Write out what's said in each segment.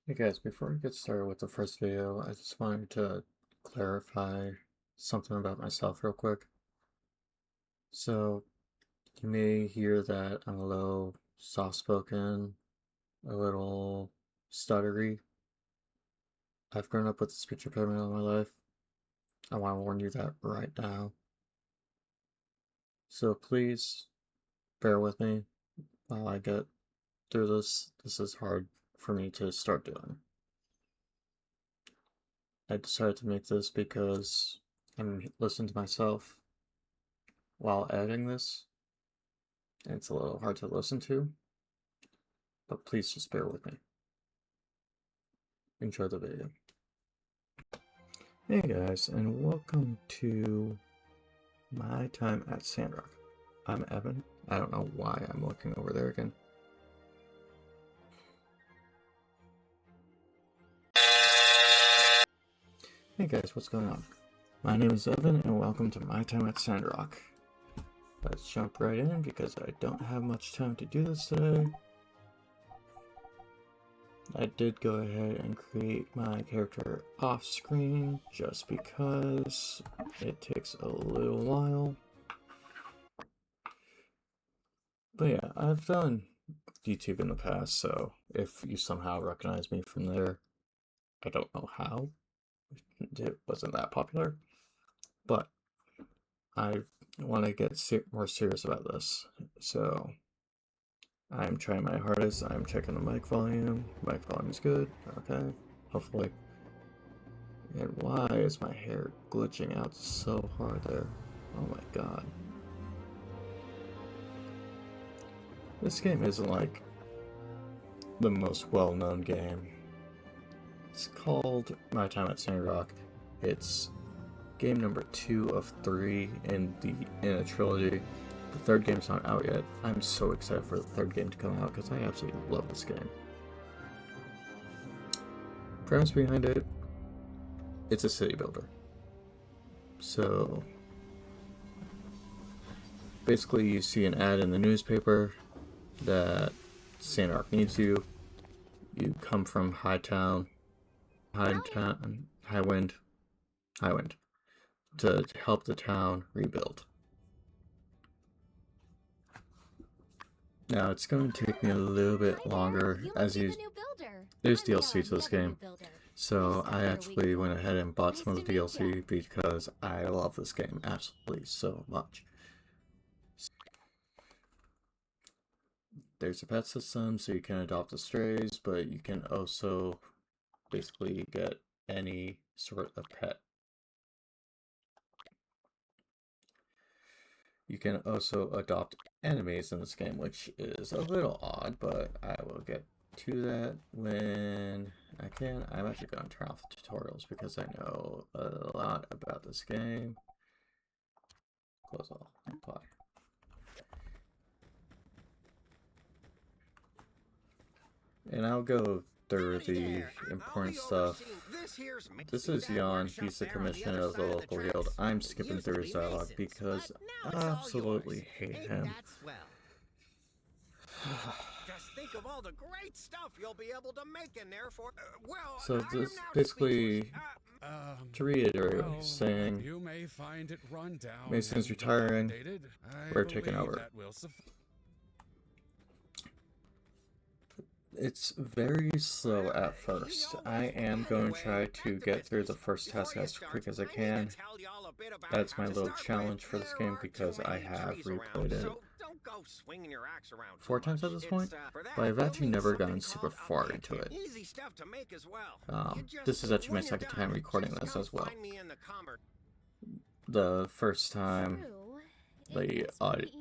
Hey guys, before we get started with the first video, I just wanted to clarify something about myself real quick. So, you may hear that I'm a little soft-spoken, a little stuttery. I've grown up with a speech impediment all my life. I want to warn you that right now. So please, bear with me while I get through this. This is hard for me to start doing. I decided to make this because I'm listening to myself while editing this. It's a little hard to listen to, but please just bear with me. Enjoy the video. Hey guys, and welcome to my time at Sandrock. I'm Evan. I don't know why I'm looking over there again. Hey guys, what's going on? My name is Evan, and welcome to my time at Sandrock. Let's jump right in because I don't have much time to do this today. I did go ahead and create my character off screen just because it takes a little while. But yeah, I've done YouTube in the past, so if you somehow recognize me from there, I don't know how. It wasn't that popular, but I want to get more serious about this. So I'm trying my hardest. I'm checking the mic volume. Mic volume is good. Okay, hopefully. And why is my hair glitching out so hard there? Oh my god. This game isn't like the most well-known game. It's called My Time at Sandrock. It's game number 2 of 3 in a trilogy. The third game's not out yet. I'm so excited for the third game to come out because I absolutely love this game. Premise behind it, it's a city builder. So basically you see an ad in the newspaper that Sandrock needs you. You come from Highwind to help the town rebuild. Now it's going to take me a little bit longer as there's DLC to this game. So I actually went ahead and bought some of the DLC because I love this game absolutely so much. There's a pet system, so you can adopt the strays, but you can also basically get any sort of pet. You can also adopt enemies in this game, which is a little odd, but I will get to that when I can. I'm actually going to turn off the tutorials because I know a lot about this game. Close all, apply. And I'll go through the important stuff. This is Jan, he's the commissioner of the local guild. I'm skipping through his dialogue because I absolutely hate him. Just think of all the great stuff you'll be able to make in there for. So this basically, to reiterate what he's saying, you may find it run down. Mason's retiring. We're taking over. It's very slow at first. I am going to try to get through the first task as quick as I can. That's my little challenge for this game because I have replayed it 4 times at this point, but I've actually never gotten super far into it. This is actually my second time recording this as well. The first time,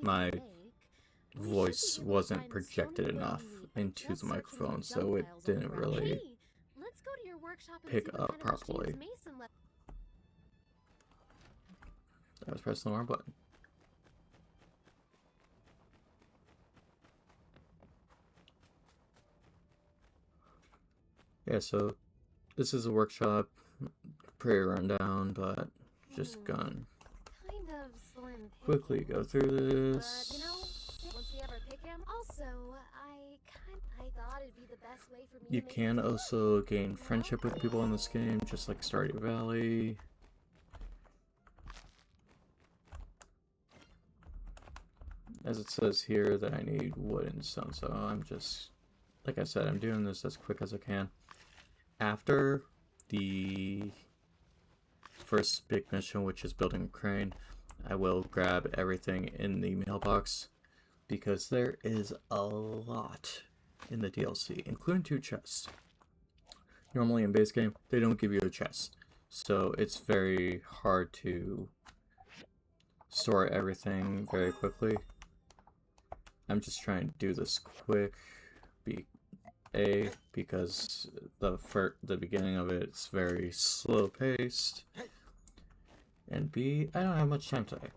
my voice wasn't projected enough into the microphone, so it didn't really pick up properly. I was pressing the wrong button. Yeah, so this is a workshop, pretty rundown, but just gonna quickly go through this. Also, I thought it'd be the You can also gain friendship with people in this game, just like Stardew Valley. As it says here that I need wood and stone, so I'm just, like I said, I'm doing this as quick as I can. After the first big mission, which is building a crane, I will grab everything in the mailbox, because there is a lot in the DLC, including 2 chests. Normally in base game, they don't give you a chest, so it's very hard to store everything very quickly. I'm just trying to do this quick, because the beginning of it's very slow paced, and B, I don't have much time today.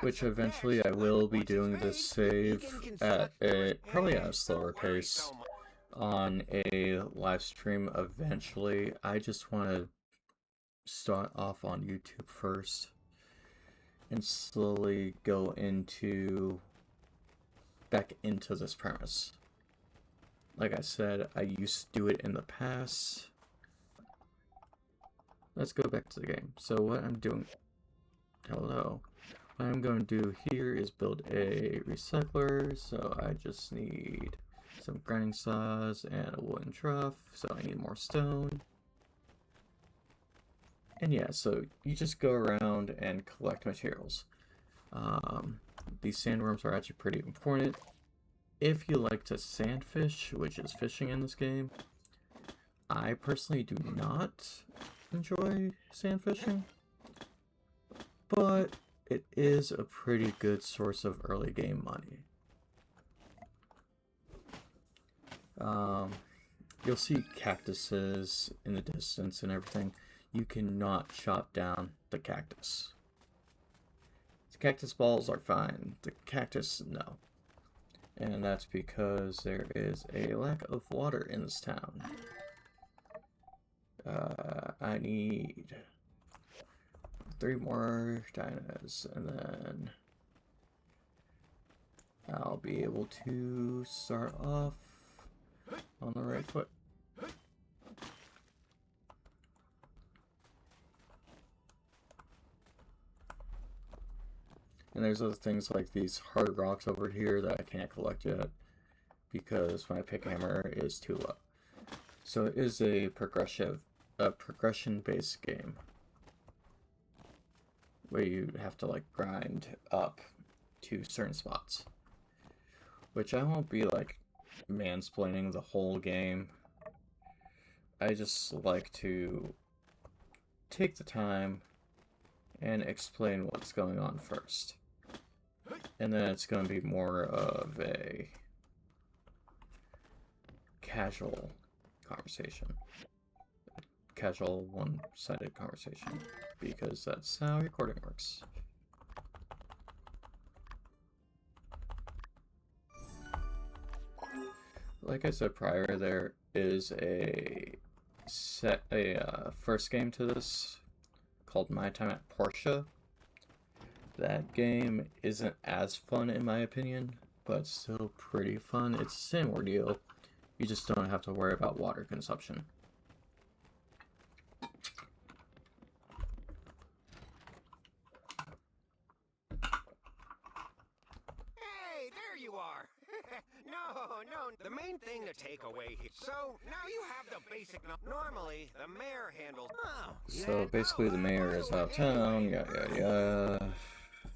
Which eventually I will be doing this save at probably at a slower pace on a live stream eventually. I just want to start off on YouTube first and slowly go back into this premise. Like I said, I used to do it in the past. Let's go back to the game. So what I'm doing, what I'm going to do here is build a recycler. So I just need some grinding saws and a wooden trough. So I need more stone. And yeah, so you just go around and collect materials. These sandworms are actually pretty important. If you like to sandfish, which is fishing in this game, I personally do not enjoy sandfishing, but it is a pretty good source of early game money. You'll see cactuses in the distance and everything. You cannot chop down the cactus. The cactus balls are fine. The cactus, no. And that's because there is a lack of water in this town. I need 3 more dinos, and then I'll be able to start off on the right foot. And there's other things like these hard rocks over here that I can't collect yet because my pick hammer is too low. So it is a progression-based game where you have to like grind up to certain spots, which I won't be like mansplaining the whole game. I just like to take the time and explain what's going on first. And then it's going to be more of a casual conversation. Casual, one-sided conversation. Because that's how recording works. Like I said prior, there is a first game to this called My Time at Portia. That game isn't as fun in my opinion, but still pretty fun. It's the same ordeal. You just don't have to worry about water consumption. Hey, there you are. No, the main thing to take away here. So, now you have the basic normally, the mayor handles... Oh, so basically the mayor is out of town, yada yada yada.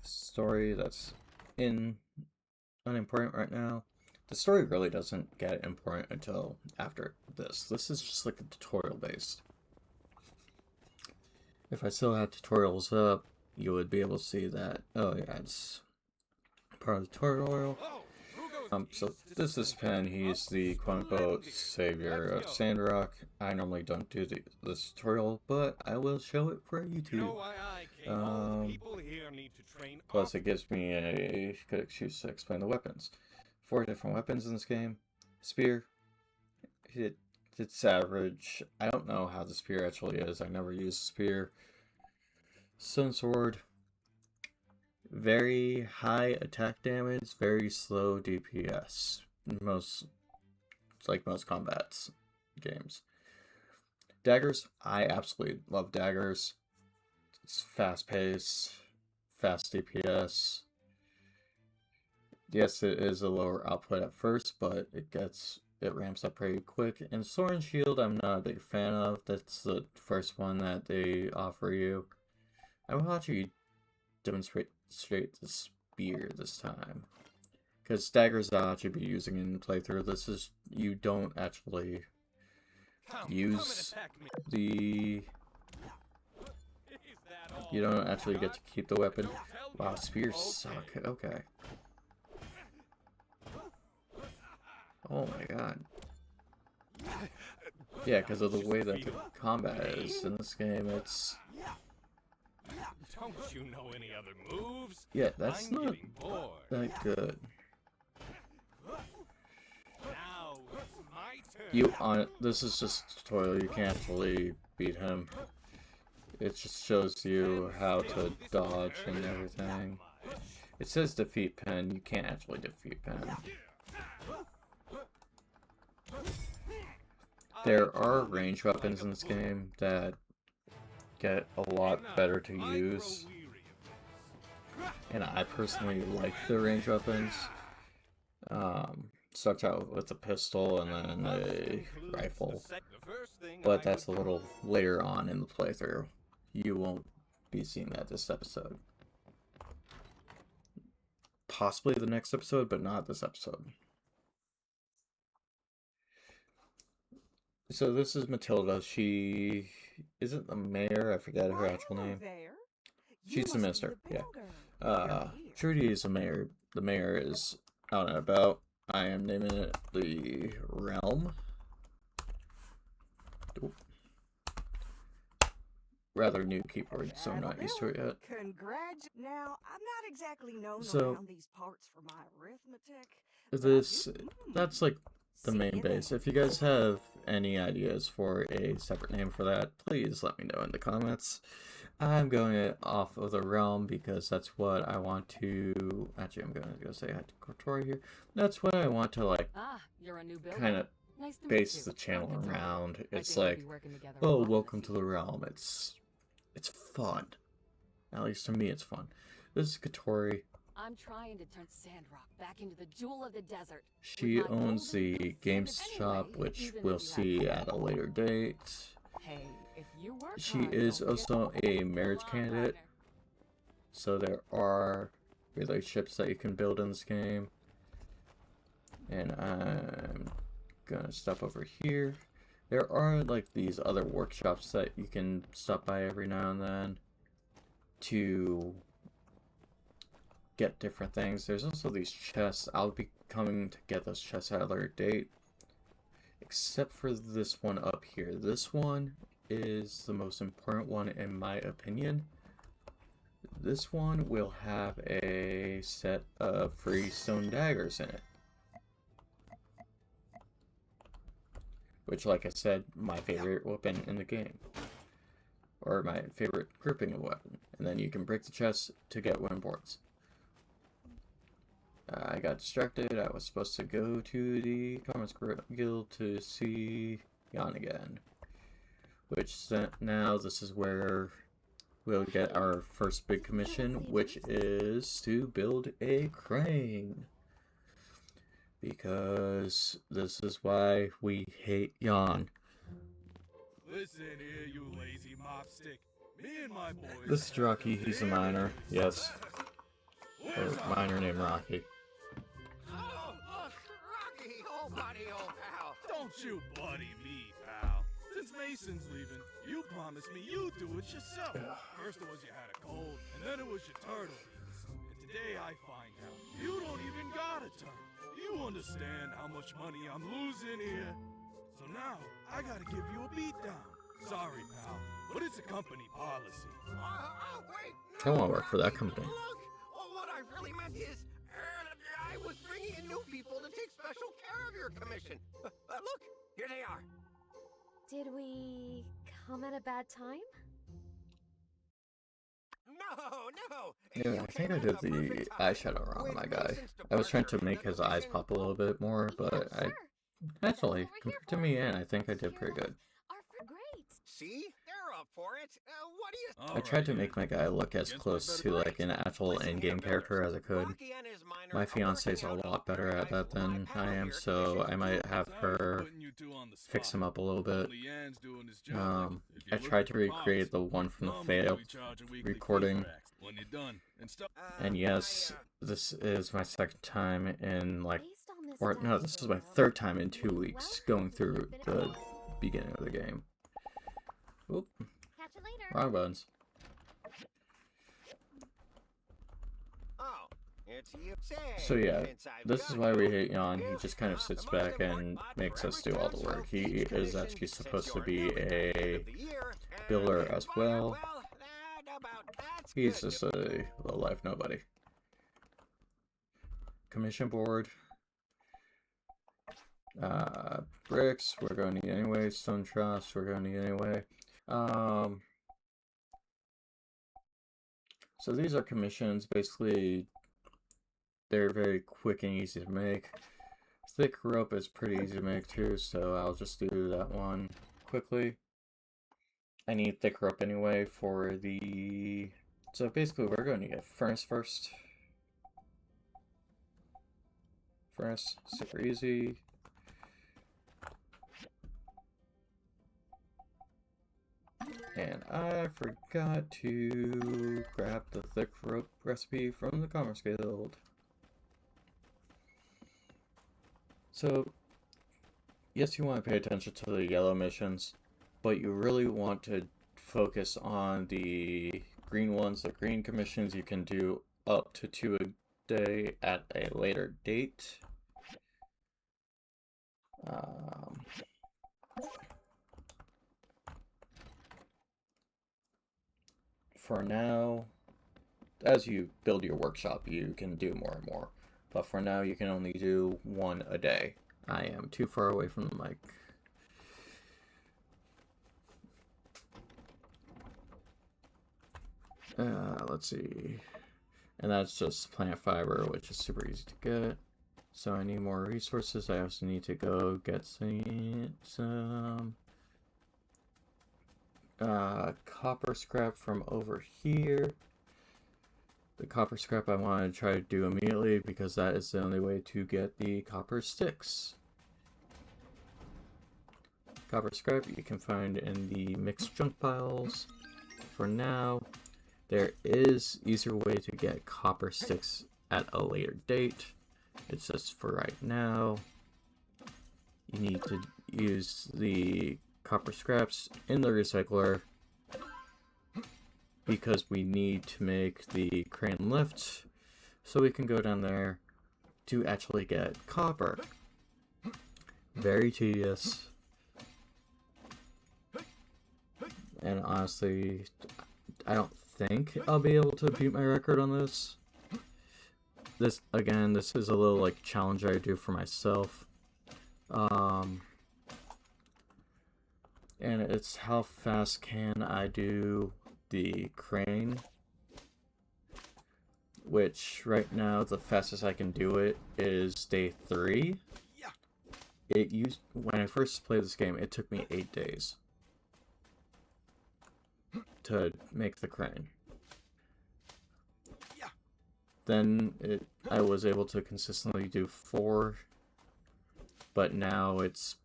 Story that's unimportant right now. The story really doesn't get important until after this. This is just like a tutorial based. If I still had tutorials up, you would be able to see that, oh yeah, it's part of the tutorial. So this is Penn. He's the quote-unquote savior of Sandrock. I normally don't do this tutorial, but I will show it for YouTube. Plus it gives me a good excuse to explain the weapons. 4 different weapons in this game. Spear. It's average. I don't know how the spear actually is. I never used a spear. Stone sword. very high attack damage, very slow DPS. It's like most combats games. Daggers, I absolutely love daggers. It's fast pace, fast DPS. Yes, it is a lower output at first, but it ramps up pretty quick. And Sword and Shield, I'm not a big fan of. That's the first one that they offer you. I will actually demonstrate the spear this time, because daggers I'll actually be using in playthrough. This is, you don't actually use the, you don't actually get to keep the weapon. Wow, spears suck. Okay. Oh my god. Yeah, because of the way that the combat is in this game, it's... Don't you know any other moves? Yeah, that's not that good. Now it's my turn. This is just a tutorial, you can't actually beat him. It just shows you how to dodge and everything. It says defeat Pen, you can't actually defeat Pen. There are range weapons in this game that get a lot better to use, and I personally like the range weapons. Starts out with a pistol and then a rifle, but that's a little later on in the playthrough. You won't be seeing that this episode. Possibly the next episode, but not this episode. So this is Matilda. She isn't the mayor. I forget her actual name. She's the minister. Yeah. Trudy is the mayor. The mayor is out and about. I am naming it the realm. Oop. Rather new keyboard, so I'm not used to it yet. Now, I'm not exactly known around these parts for my arithmetic. That's like the main base. If you guys have any ideas for a separate name for that, please let me know in the comments. I'm going it off of the realm because that's what I want to... Actually, I'm going to go say I had to Kotori here. That's what I want to, like, kind of base the channel around. It's like, oh, welcome to the realm. It's fun. At least to me, it's fun. This is Kotori. I'm trying to turn Sandrock back into the jewel of the desert. She owns the games shop, which we'll see at a later date. Hey, if you work She hard, is also a marriage candidate, so there are relationships that you can build in this game. And I'm gonna stop over here. There are like these other workshops that you can stop by every now and then to get different things. There's also these chests. I'll be coming to get those chests at a later date. Except for this one up here. This one is the most important one in my opinion. This one will have a set of free stone daggers in it. Which, like I said, my favorite weapon in the game. Or my favorite grouping of weapon. And then you can break the chest to get weapon boards. I got distracted. I was supposed to go to the Commerce Guild to see Jan again. Which now this is where we'll get our first big commission, which is to build a crane. Because this is why we hate Jan. Listen here, you lazy mopstick. Me and my boys. This is Rocky. He's a miner. Yes. A miner named Rocky. Rocky, old buddy, old pal. Don't you buddy me, pal. Since Mason's leaving, you promised me you'd do it yourself. First it was you had a cold, and then it was your turtle beans. And today I find out you don't even got a turtle. You understand how much money I'm losing here? So now, I gotta give you a beatdown. Sorry, pal, but it's a company policy. Wait. I want to work for that company. Look, what I really meant is, I was bringing in new people to take special care of your commission. Look, here they are. Did we come at a bad time? No. Yeah, You I think came I at did the the perfect time. eyeshadow wrong on With my guy. Mason's I was trying departure, to make the his eyes commission- pop a little bit more, but Yeah, I sure. actually, That's what we're compared here to for. me, and I think I did Secure pretty life. good. Great. See? They're up for it. What do you... I tried to make my guy look as close to like an actual Listen here, in-game character as I could. Rocky and his miners My are fiance's a working out lot better at paradise that than while I am, here so I might have her Putting you two on the fix spot. him up a little bit. Only Yan's doing his job. If I you're tried to looking for recreate parts, the one from the Mama failed we charge a weekly fee recording. for acts. When you're done and stuff. And yes, this is my second time in like, Based on this or no, this is my diagram, third time in 2 you weeks well going have through finished the it. beginning of the game. Oop, Catch you later. wrong buttons. Oh, it's you. Say, So yeah, since I've this is got why we you, hate Jan. He just kind of sits back and makes us do all the work. He is actually supposed to be a builder as well. He's just a low-life nobody. Commission board. Bricks, we're going to need anyway. Stone truss, we're going to need anyway. So these are commissions. Basically, they're very quick and easy to make. Thick rope is pretty easy to make too, so I'll just do that one quickly. I need thick rope anyway for the... So basically we're going to get furnace first. Furnace, super easy. And I forgot to grab the thick rope recipe from the Commerce Guild. So, yes, you want to pay attention to the yellow missions, but you really want to focus on the green ones. The green commissions you can do up to 2 a day at a later date. For now, as you build your workshop, you can do more and more. But for now, you can only do 1 a day. I am too far away from the mic. Let's see. And that's just plant fiber, which is super easy to get. So I need more resources. I also need to go get some copper scrap from over here. The copper scrap I want to try to do immediately because that is the only way to get the copper sticks. Copper scrap you can find in the mixed junk piles. For now, there is easier way to get copper sticks at a later date. It's just for right now. You need to use the copper scraps in the recycler because we need to make the crane lift so we can go down there to actually get copper. Very tedious. And honestly, I don't think I'll be able to beat my record on this. This is a little like challenge I do for myself. And it's how fast can I do the crane, which right now the fastest I can do it is day 3. When I first played this game, it took me 8 days to make the crane. Then I was able to consistently do 4, but now it's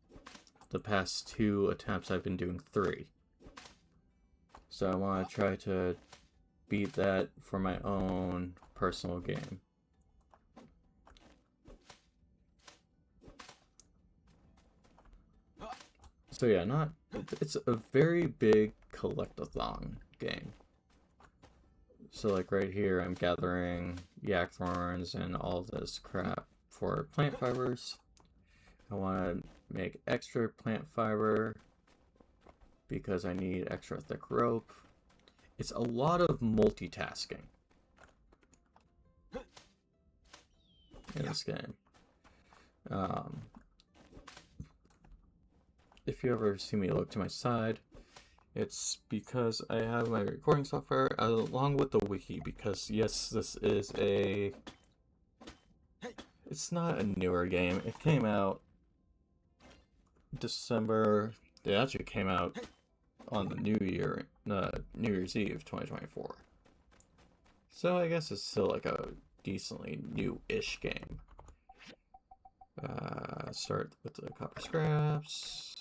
the past 2 attempts I've been doing 3. So I want to try to beat that for my own personal game. So yeah, it's a very big collectathon game. So like right here, I'm gathering yak thorns and all this crap for plant fibers. I want to make extra plant fiber because I need extra thick rope. It's a lot of multitasking in this game. If you ever see me look to my side, It's because I have my recording software along with the wiki, because yes, this is a... It's not a newer game. It came out December... It actually came out on the New Year's Eve 2024. So I guess it's still like a decently new-ish game. Start with the copper scraps.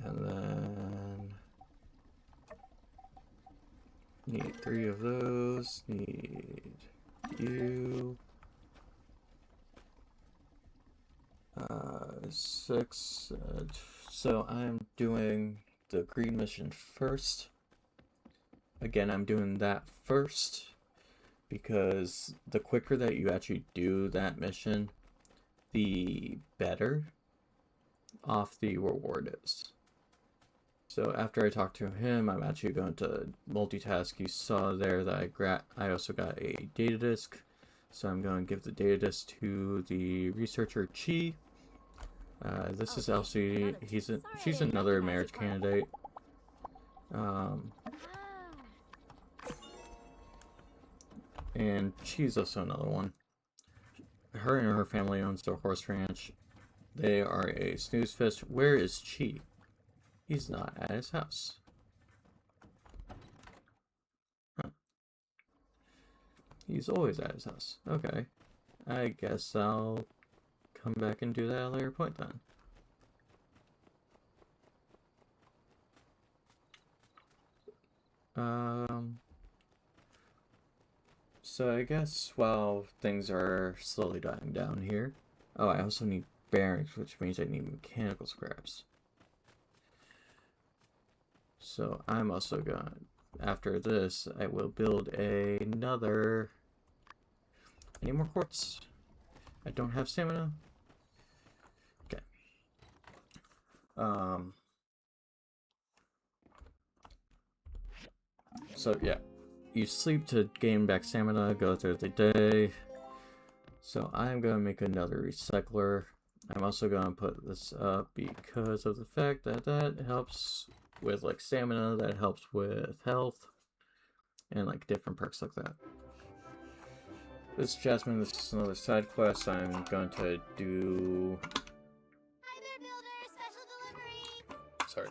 And then need 3 of those. Need you. 6. So I'm doing the green mission first. Again, I'm doing that first because the quicker that you actually do that mission, the better off the reward is. So after I talk to him, I'm actually going to multitask. You saw there that I also got a data disk. So I'm going to give the data disk to the researcher Chi. This is Elsie. She's another marriage candidate. And she's also another one. Her and her family owns the horse ranch. They are a snooze fest. Where is Chi? He's not at his house. Huh. He's always at his house. Okay. I guess I'll come back and do that at a later point then. So I guess while things are slowly dying down here... Oh, I also need bearings, which means I need mechanical scraps. So I'm also going... After this, I will build another... I need more quartz. I don't have stamina. Okay. So yeah. You sleep to gain back stamina, go through the day. So I'm going to make another recycler. I'm also going to put this up because of the fact that that helps with like stamina, that helps with health, and like different perks like that. This Jasmine, this is another side quest I'm going to do. Hi there, Builder. Special delivery. Sorry.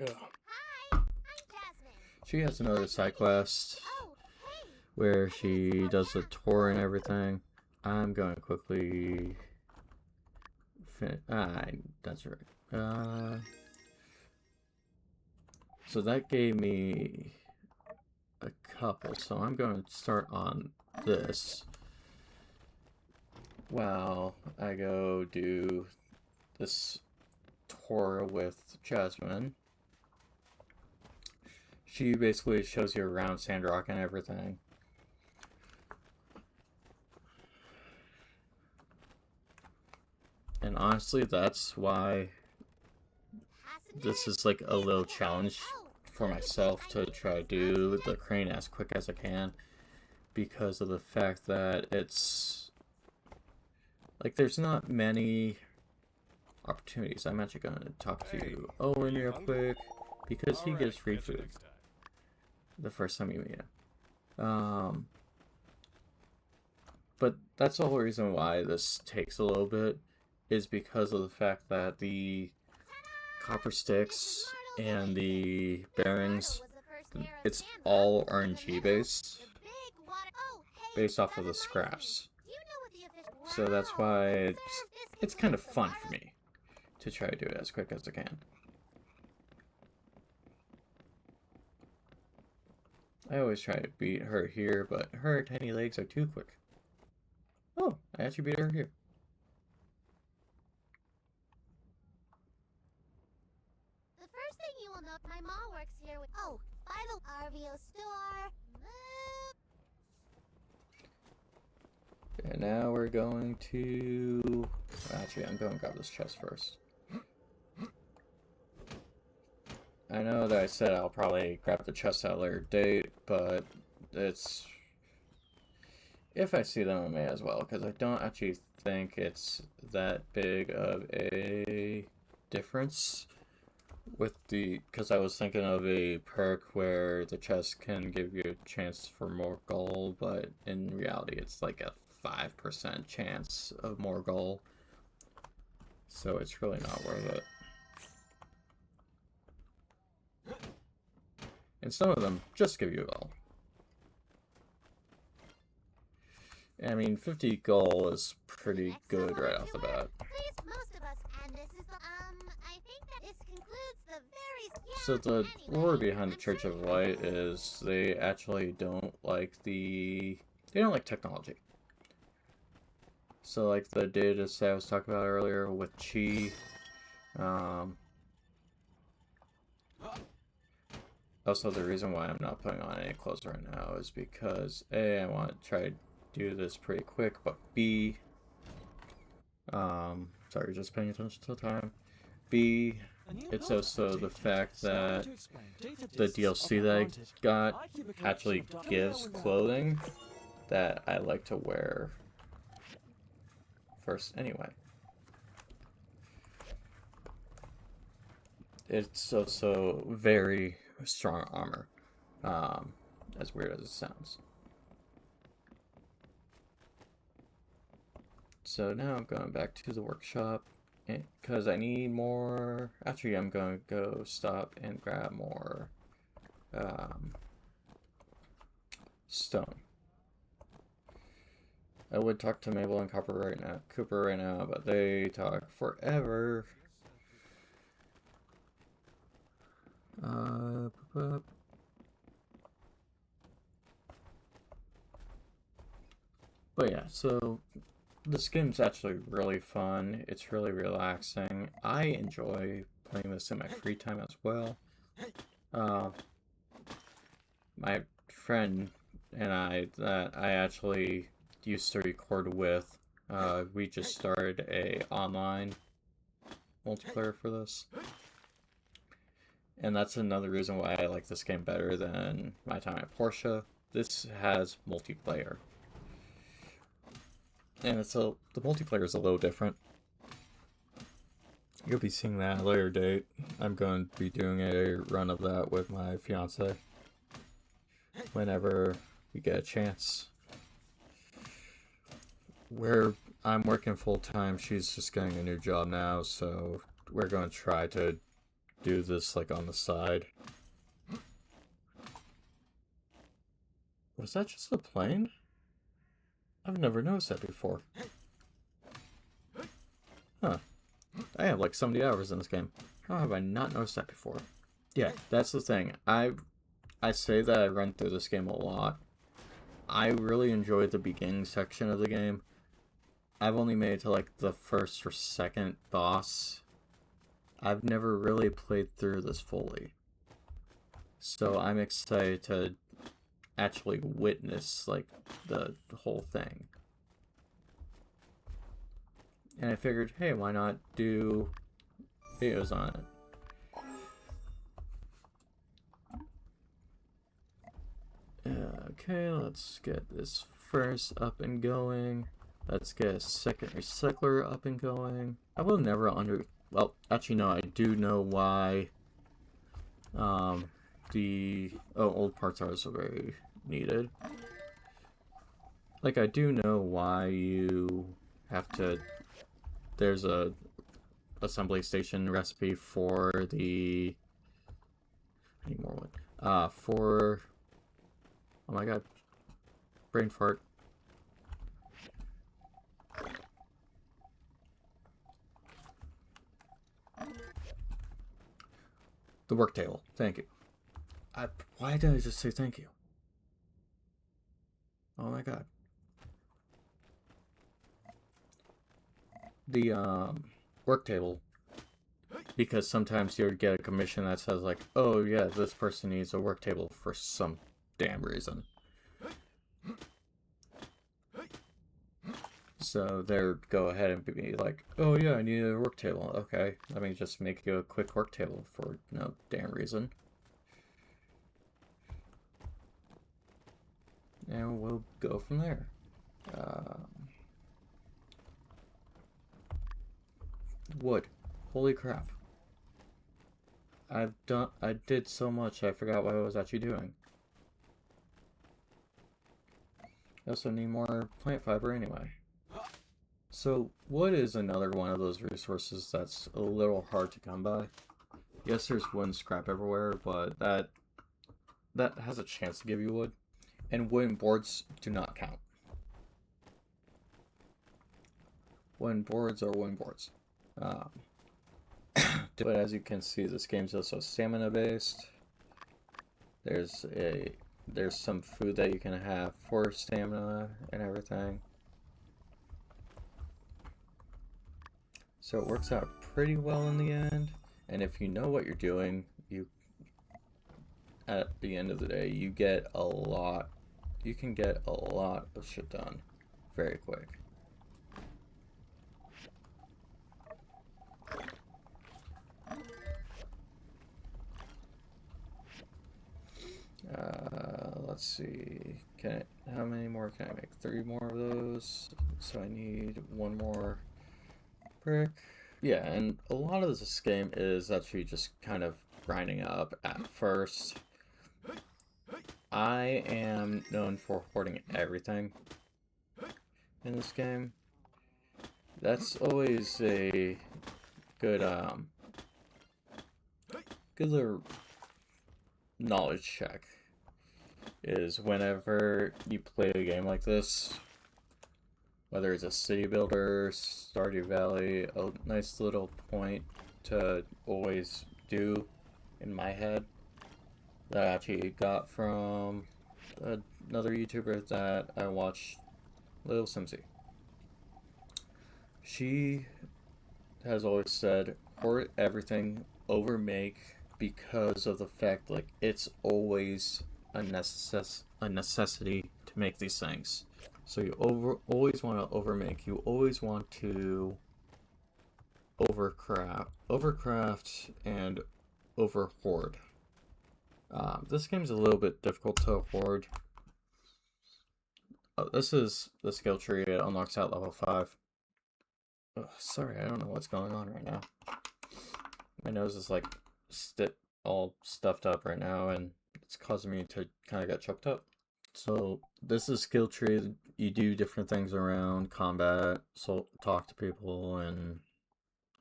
Ugh. Hi, I'm Jasmine. She has another side quest Oh, hey. where she does the tour and everything. I'm going to quickly that's right. So that gave me a couple, so I'm going to start on this while I go do this tour with Jasmine. She basically shows you around Sandrock and everything. And honestly, that's why this is like a little challenge for myself to try to do the crane as quick as I can, because of the fact that it's like there's not many opportunities. I'm actually going to talk to Owen real quick because he gives free food the first time you meet him. But that's the whole reason why this takes a little bit, is because of the fact that the copper sticks and the bearings, it's all RNG based off of the scraps. So that's why it's kind of fun for me to try to do it as quick as I can. I always try to beat her here, but her tiny legs are too quick. Oh, I actually beat her here. The first thing you will note, my mom works here with... Oh, by the RVO store. And now we're going to... Actually, I'm going to grab this chest first. I know that I said I'll probably grab the chest at a later date, but it's... If I see them, I may as well, because I don't actually think it's that big of a difference with because I was thinking of a perk where the chest can give you a chance for more gold, but in reality it's like a 5% chance of more gold, so it's really not worth it. And some of them just give you gold. I mean, 50 gold is pretty good right off the bat. Most of us, and this is the, I think that this concludes the very... So the lore behind the Church of Light is they actually don't like they don't like technology. So like the data set I was talking about earlier with Chi, also the reason why I'm not putting on any clothes right now is because A, I want to try to do this pretty quick, but B, sorry, just paying attention to the time. B, it's also the fact that the DLC that I got actually gives clothing that I like to wear first anyway. It's also very strong armor, as weird as it sounds. So now I'm going back to the workshop because I need more. Actually, I'm going to go stop and grab more stone. I would talk to Mabel and Cooper right now, but they talk forever. But yeah, so this game's actually really fun. It's really relaxing. I enjoy playing this in my free time as well. My friend and I that I actually used to record with, we just started a online multiplayer for this. And that's another reason why I like this game better than my time at Porsche. This has multiplayer. And the multiplayer is a little different. You'll be seeing that at a later date. I'm going to be doing a run of that with my fiance whenever we get a chance. Where I'm working full time, she's just getting a new job now, so we're going to try to do this like on the side. Was that just a plane? I've never noticed that before. Huh. I have like 70 hours in this game. How have I not noticed that before? Yeah, that's the thing. I say that I run through this game a lot. I really enjoyed the beginning section of the game. I've only made it to like the first or second boss. I've never really played through this fully. So I'm excited to actually witness like the whole thing. And I figured, hey, why not do videos on it? Okay, let's get this first up and going. Let's get a second recycler up and going. I will never well, actually no, I do know why the old parts are also very needed. Like, I do know why you have to, there's a assembly station recipe for the, I need more wood, for, oh my god, brain fart. The work table, thank you. Why did I just say thank you? Oh my god. The work table, because sometimes you would get a commission that says like, oh yeah, this person needs a work table for some damn reason. So they'll go ahead and be like, oh yeah, I need a work table. Okay, let me just make you a quick work table for no damn reason. And we'll go from there. Wood. Holy crap. I did so much I forgot what I was actually doing. I also need more plant fiber anyway. So wood is another one of those resources that's a little hard to come by. Yes, there's wood and scrap everywhere, but that has a chance to give you wood. And wooden boards do not count. Wooden boards are wooden boards. But as you can see, this game's also stamina based. There's some food that you can have for stamina and everything. So it works out pretty well in the end. And if you know what you're doing, at the end of the day, you get a lot. You can get a lot of shit done very quick. Let's see. How many more can I make? 3 more of those. So I need 1 more brick. Yeah, and a lot of this game is actually just kind of grinding up at first. I am known for hoarding everything in this game. That's always a good little knowledge check, is whenever you play a game like this, whether it's a city builder, Stardew Valley, a nice little point to always do in my head that I actually got from another YouTuber that I watched, Little Simsy. She has always said, hoard everything, overmake, because of the fact, like, it's always a necessity to make these things. So you always want to overmake. You always want to overcraft and overhoard. This game's a little bit difficult to hoard. This is the skill tree. It unlocks at level 5. Sorry, I don't know what's going on right now. My nose is like all stuffed up right now, and it's causing me to kind of get choked up. So this is skill tree. You do different things around combat, so talk to people and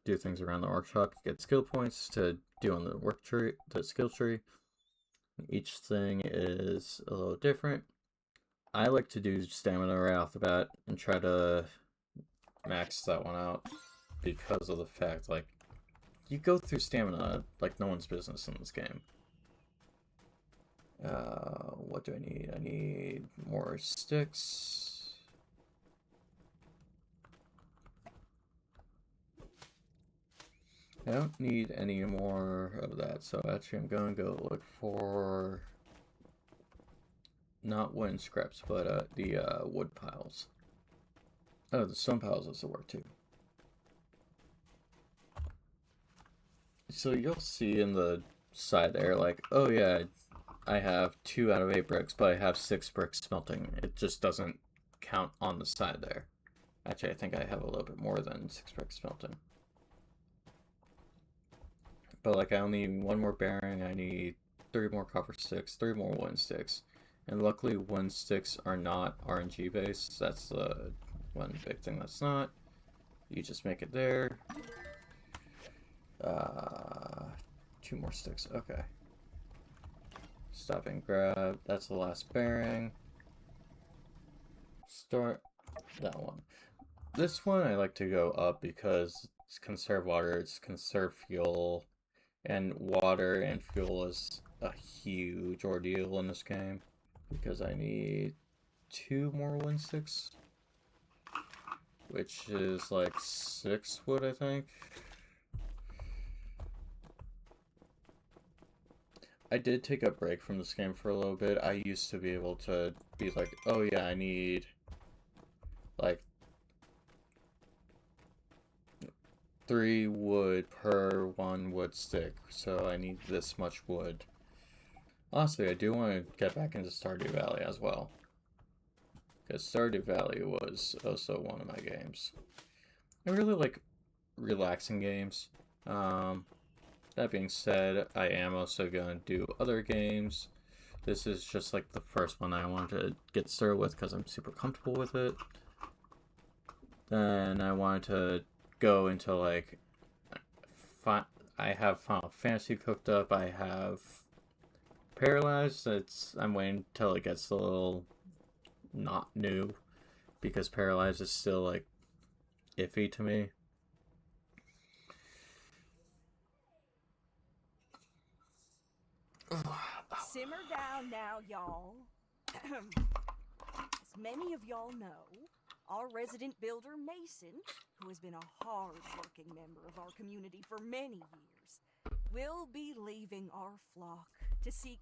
do things around the workshop. You get skill points to do on the skill tree. Each thing is a little different. I like to do stamina right off the bat and try to max that one out, because of the fact, like, you go through stamina like no one's business in this game. What do I need? I need more sticks. I don't need any more of that, so actually I'm going to go look for not wooden scraps, but the wood piles. Oh, the stone piles also work too. So you'll see in the side there, like, oh yeah, I have 2 out of 8 bricks, but I have 6 bricks smelting. It just doesn't count on the side there. Actually, I think I have a little bit more than 6 bricks smelting. But like, I only need 1 more bearing, I need 3 more copper sticks, 3 more wooden sticks. And luckily, wooden sticks are not RNG based. That's the one big thing that's not. You just make it there. 2 more sticks, okay. Stop and grab, that's the last bearing. Start that one. This one I like to go up because it's conserve water, it's conserve fuel, and water and fuel is a huge ordeal in this game, because I need 2 more wooden sticks, which is like 6 wood, I think. I did take a break from this game for a little bit. I used to be able to be like, oh yeah, I need like 3 wood per 1 wood stick, so I need this much wood. Honestly, I do want to get back into Stardew Valley as well, because Stardew Valley was also one of my games. I really like relaxing games. that being said, I am also going to do other games. This is just like the first one I wanted to get started with because I'm super comfortable with it. Then I wanted to go into like, I have Final Fantasy cooked up. I have Paralyzed. I'm waiting till it gets a little not new because Paralyzed is still like iffy to me. Simmer down now, y'all. As many of y'all know, our resident builder, Mason, who has been a hard-working member of our community for many years, will be leaving our flock to seek...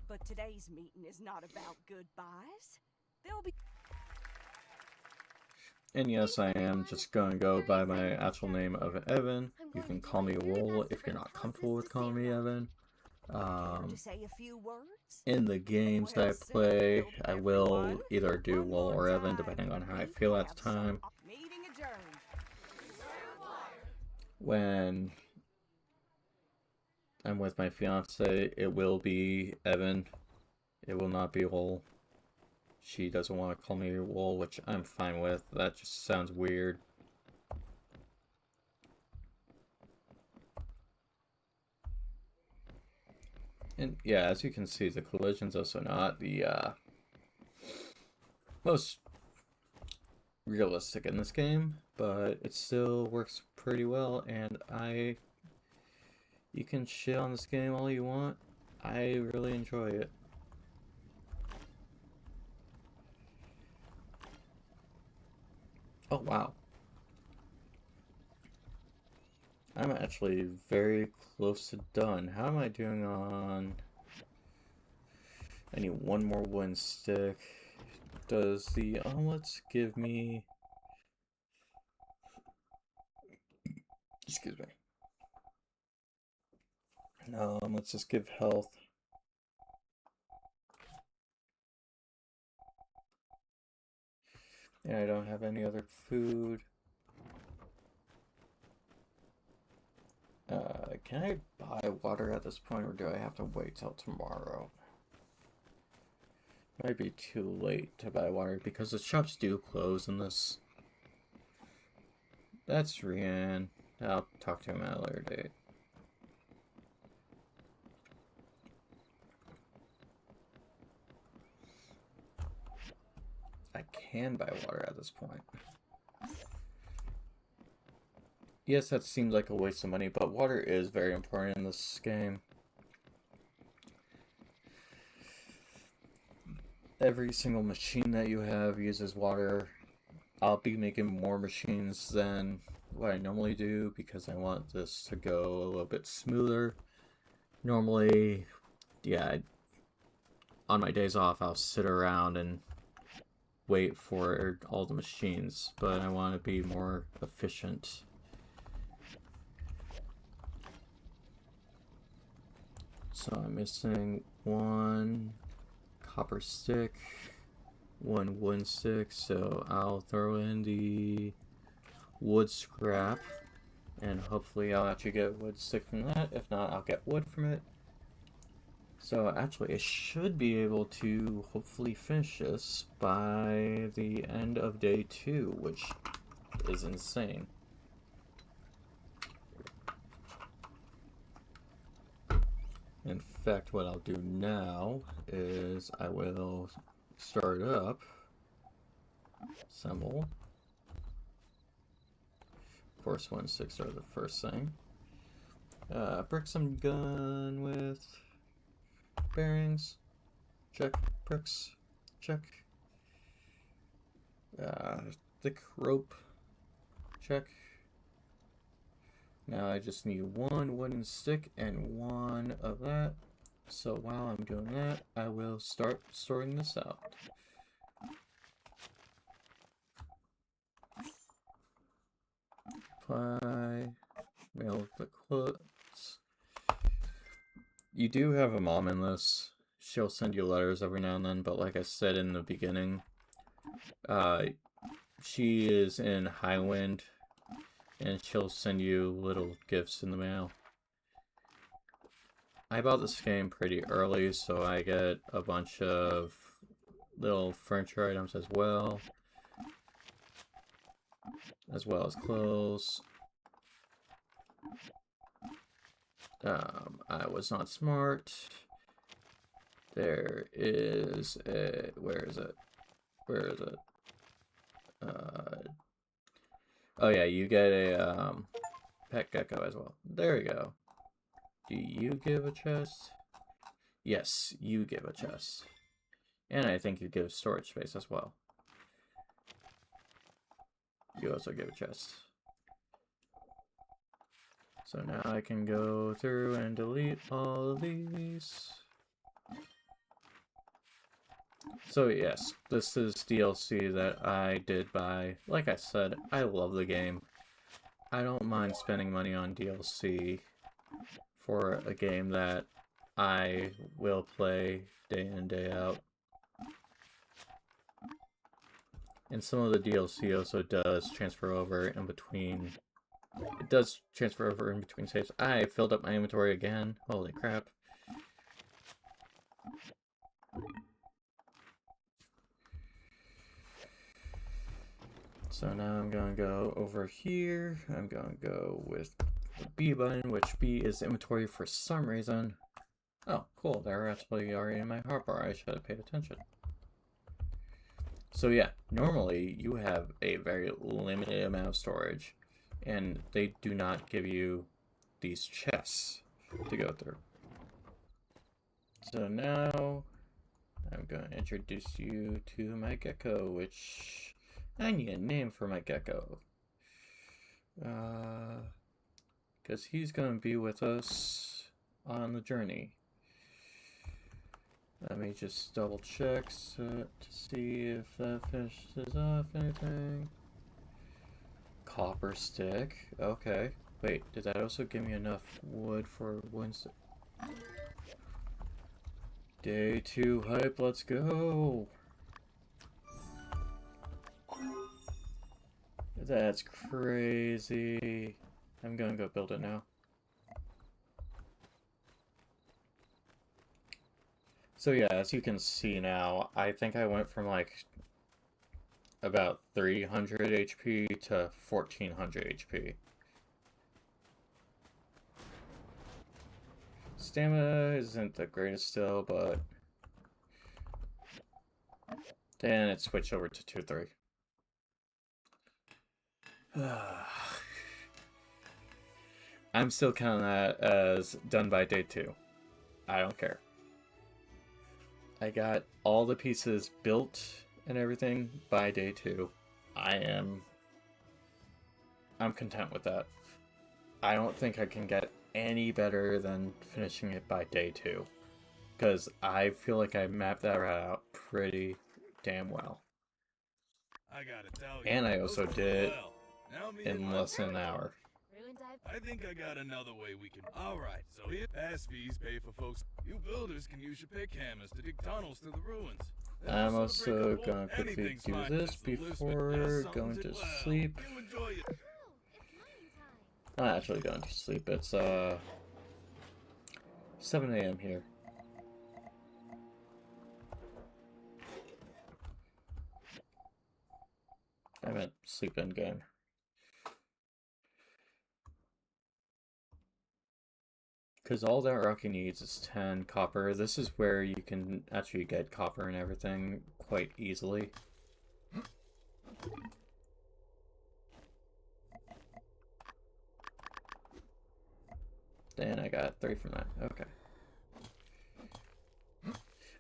But today's meeting is not about goodbyes. There'll be... And yes, I am just going to go by my actual name of Evan. You can call me Wool if you're not comfortable with calling me Evan. to say a few words? In the games that I play, I will either do Wool or Evan, depending on how I feel at the time. Meeting adjourned. When I'm with my fiance, it will be Evan. It will not be Wool. She doesn't want to call me Wool, which I'm fine with. That just sounds weird. And yeah, as you can see, the collision's also not the most realistic in this game, but it still works pretty well, and you can shit on this game all you want. I really enjoy it. Oh wow. I'm actually very close to done. How am I doing on... I need one more wooden stick. Does the omelets give me... Excuse me. No, let's just give health. And I don't have any other food. Can I buy water at this point, or do I have to wait till tomorrow? Might be too late to buy water because the shops do close in this. That's Rian. I'll talk to him at a later date. I can buy water at this point. Yes, that seems like a waste of money, but water is very important in this game. Every single machine that you have uses water. I'll be making more machines than what I normally do because I want this to go a little bit smoother. Normally, yeah, on my days off, I'll sit around and wait for all the machines, but I want to be more efficient. So I'm missing one copper stick, one wooden stick, so I'll throw in the wood scrap, and hopefully I'll actually get wood stick from that. If not, I'll get wood from it. So actually, I should be able to hopefully finish this by the end of day 2, which is insane. In fact, what I'll do now is I will start up, assemble. Of course, 1 6 are the first thing. Bricks I'm done with. Bearings, check. Bricks, check. Thick rope, check. Now I just need 1 wooden stick and 1 of that. So while I'm doing that, I will start sorting this out. Apply, mail the quotes. You do have a mom in this. She'll send you letters every now and then, but like I said in the beginning, she is in Highwind, and she'll send you little gifts in the mail. I bought this game pretty early, so I get a bunch of little furniture items as well as clothes. I was not smart. There is a... Where is it? Where is it? Oh yeah, you get a pet gecko as well. There we go. Do you give a chest? Yes, you give a chest. And I think you give storage space as well. You also give a chest. So now I can go through and delete all of these. So yes, this is DLC that I did buy. Like I said, I love the game. I don't mind spending money on DLC for a game that I will play day in, day out. And some of the DLC also does transfer over in between. It does transfer over in between saves. I filled up my inventory again. Holy crap. So now I'm going to go over here. I'm going to go with the B button, which B is inventory for some reason. Oh, cool. They're actually already in my hotbar. I should have paid attention. So yeah, normally you have a very limited amount of storage, and they do not give you these chests to go through. So now I'm going to introduce you to my gecko, which I need a name for my gecko. Because he's going to be with us on the journey. Let me just double check to see if that finishes off anything. Copper stick. Okay. Wait, did that also give me enough wood for Wednesday? Day 2 hype, let's go! That's crazy. I'm gonna go build it now. So yeah, as you can see now, I think I went from like about 300 HP to 1400 HP. Stamina isn't the greatest still, but then it switched over to 2-3. I'm still counting that as done by day 2. I don't care. I got all the pieces built and everything by day 2. I'm content with that. I don't think I can get any better than finishing it by day 2. Because I feel like I mapped that out pretty damn well. I gotta tell you, And I also did it well. Now me in and my less than an hour. I think I got another way we can. Alright, so here, pass fees pay for folks. You builders can use your pick hammers to dig tunnels to the ruins. I'm also gonna quickly do this before going to sleep. I'm not actually going to sleep. It's 7 a.m. here. I meant sleep in game. Because all that Rocky needs is 10 copper. This is where you can actually get copper and everything quite easily. And I got 3 from that. Okay.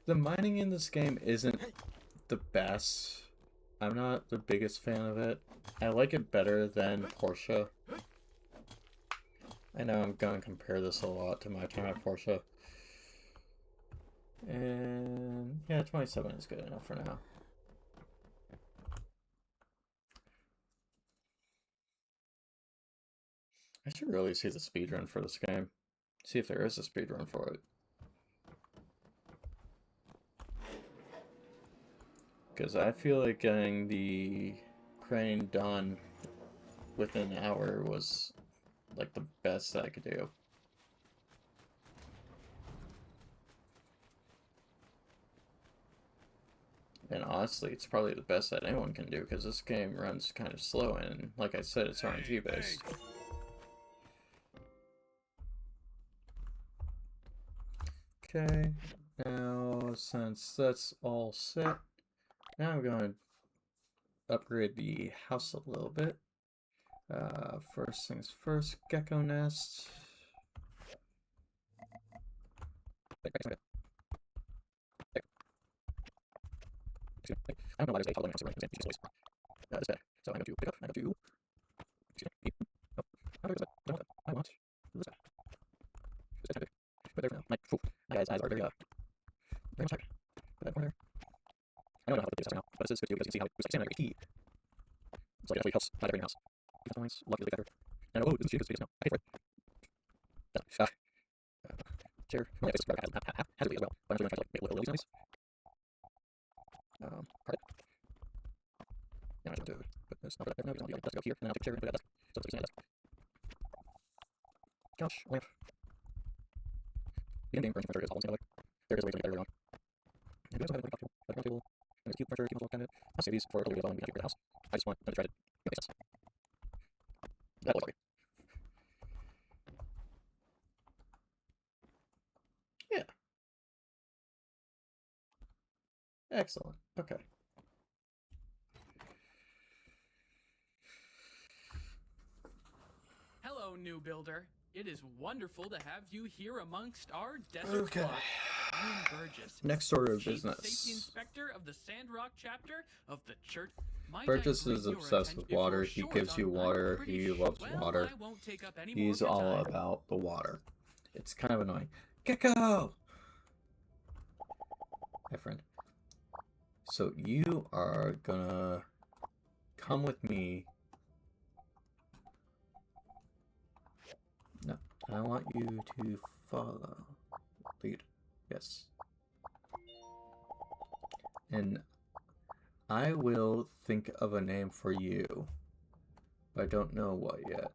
The mining in this game isn't the best. I'm not the biggest fan of it. I like it better than Porsche. I know I'm going to compare this a lot to my time at Porsche. And yeah, 27 is good enough for now. I should really see the speedrun for this game. See if there is a speedrun for it. Because I feel like getting the crane done within an hour was like the best that I could do. And honestly, it's probably the best that anyone can do, because this game runs kind of slow, and like I said, it's RNG based. Okay, now since that's all set, now I'm going to upgrade the house a little bit. First things first, Gecko nest. I don't know why there's a toggle answer right this bed. So I'm going to pick up, I'm going to excuse me, no, how do I want this bed. This bed, but there we go. My guy's eyes are very much tired. Put that corner. I don't know how to do this now, but this is good too, because you can see how it's like standing like a key. So like, that's what helps by decorating the house. Nice, luckily better. And oh, this is cheap, now. I pay for it. Chair. Well, yeah, this has to be as well. But I'm just going to try to like make it look really nice. Part it. Yeah, I should do it. But it's not for that. No, let's go here, and then I'll take a chair and put it at desk. So it's a desk. Couch, lamp. The in-game furniture is all the same color. There is a way to make it better later on. And we also have a comfortable table. And there's cute furniture, cute little cabinet. I'll save these for a little bit when we get to the house. I just want them to try to make sense. That was okay. Yeah. Excellent. Okay. Hello, new builder. It is wonderful to have you here amongst our desert flock. I am Burgess, Next order of Chief business. Safety Inspector of the Sandrock chapter of the church. Might Burgess I bring is your obsessed with attention- if water. you're He short gives you on time, water. I'm pretty He sure- loves well, water. I won't take up any He's more of your all time. about the water. It's kind of annoying. Gecko! My friend. So you are gonna come with me. No, I want you to follow. Lead. Yes. And I will think of a name for you. But I don't know what yet.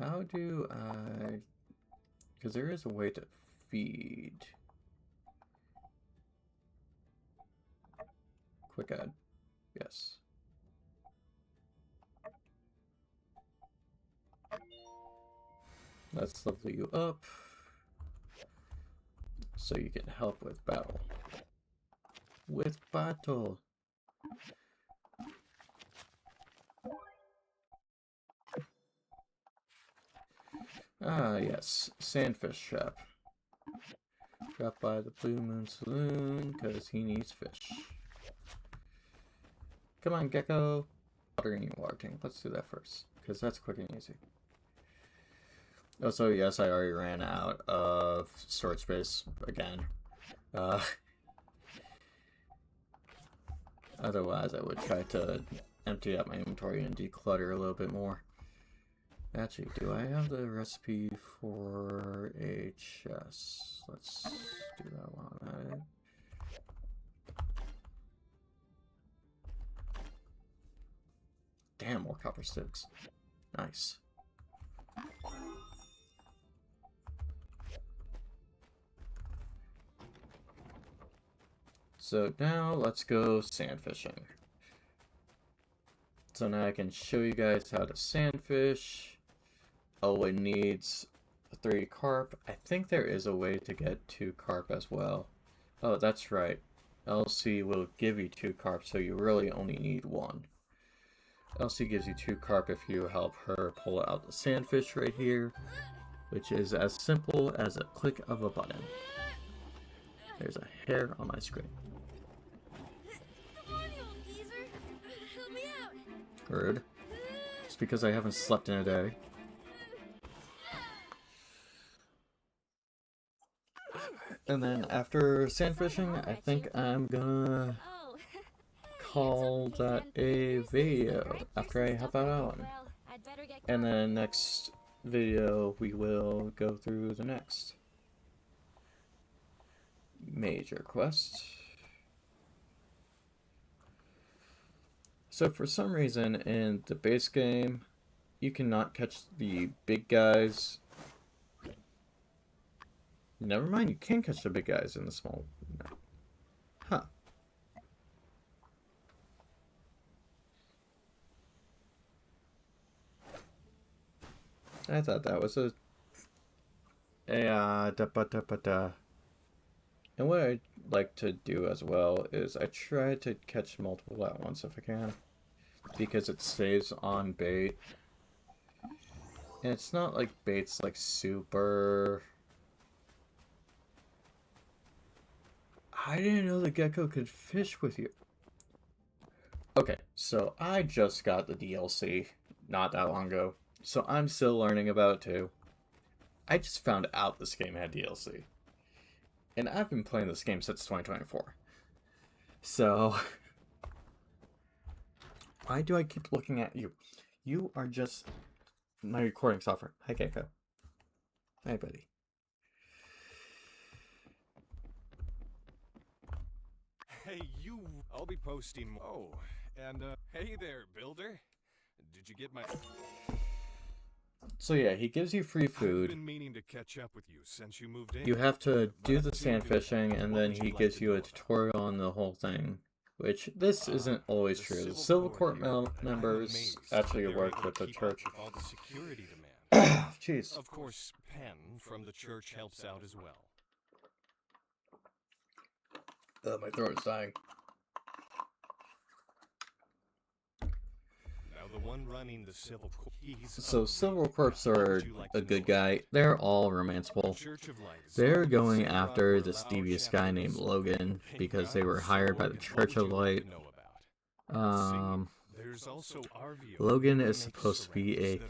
How do I... Because there is a way to feed. Quick add. Yes. Let's level you up. So you can help with battle. With battle. Ah, yes. Sandfish shop. Drop by the Blue Moon Saloon, because he needs fish. Come on, Gecko. Watering your water tank. Let's do that first, because that's quick and easy. Also, yes, I already ran out of storage space again. Otherwise, I would try to empty out my inventory and declutter a little bit more. Actually, do I have the recipe for a chest? Let's do that while I'm at it. Damn, more copper sticks. Nice. So now let's go sand fishing. So now I can show you guys how to sand fish. Oh, it needs 3 carp. I think there is a way to get 2 carp as well. Oh, that's right. Elsie will give you 2 carp, so you really only need 1. Elsie gives you 2 carp if you help her pull out the sandfish right here, which is as simple as a click of a button. There's a hair on my screen. Come on, you old geezer. Help me out. Rude. Just because I haven't slept in a day. And then after sand fishing, I think I'm gonna Oh. call that a video after I have that on. Well, I'd better get And then next video we will go through the next major quest. So for some reason in the base game, you cannot catch the big guys. Never mind, you can catch the big guys in the small. Huh. I thought that was a and what I like to do as well is I try to catch multiple at once if I can, because it saves on bait. And it's not like bait's like super... I didn't know the gecko could fish with you. Okay, so I just got the DLC not that long ago, so I'm still learning about it too. I just found out this game had DLC. And I've been playing this game since 2024. So... why do I keep looking at you? You are just my recording software. Hi, Gecko. Hi, buddy. Hey, you... I'll be posting... Oh, and, hey there, builder. Did you get my... So yeah, he gives you free I've food. been meaning to catch up with you since you moved in. You have to do the sand fishing, and then he gives you a tutorial on the whole thing. Which, this isn't always true. The Civil Court members actually work with the church. All the security demands. Jeez. Of course, Penn from the church helps out as well. My throat is dying. Now the one running the Civil Court... So Civil Corps are a good guy. They're all romanceable. They're going after this devious guy named Logan because they were hired by the Church of Light. Logan is supposed to be a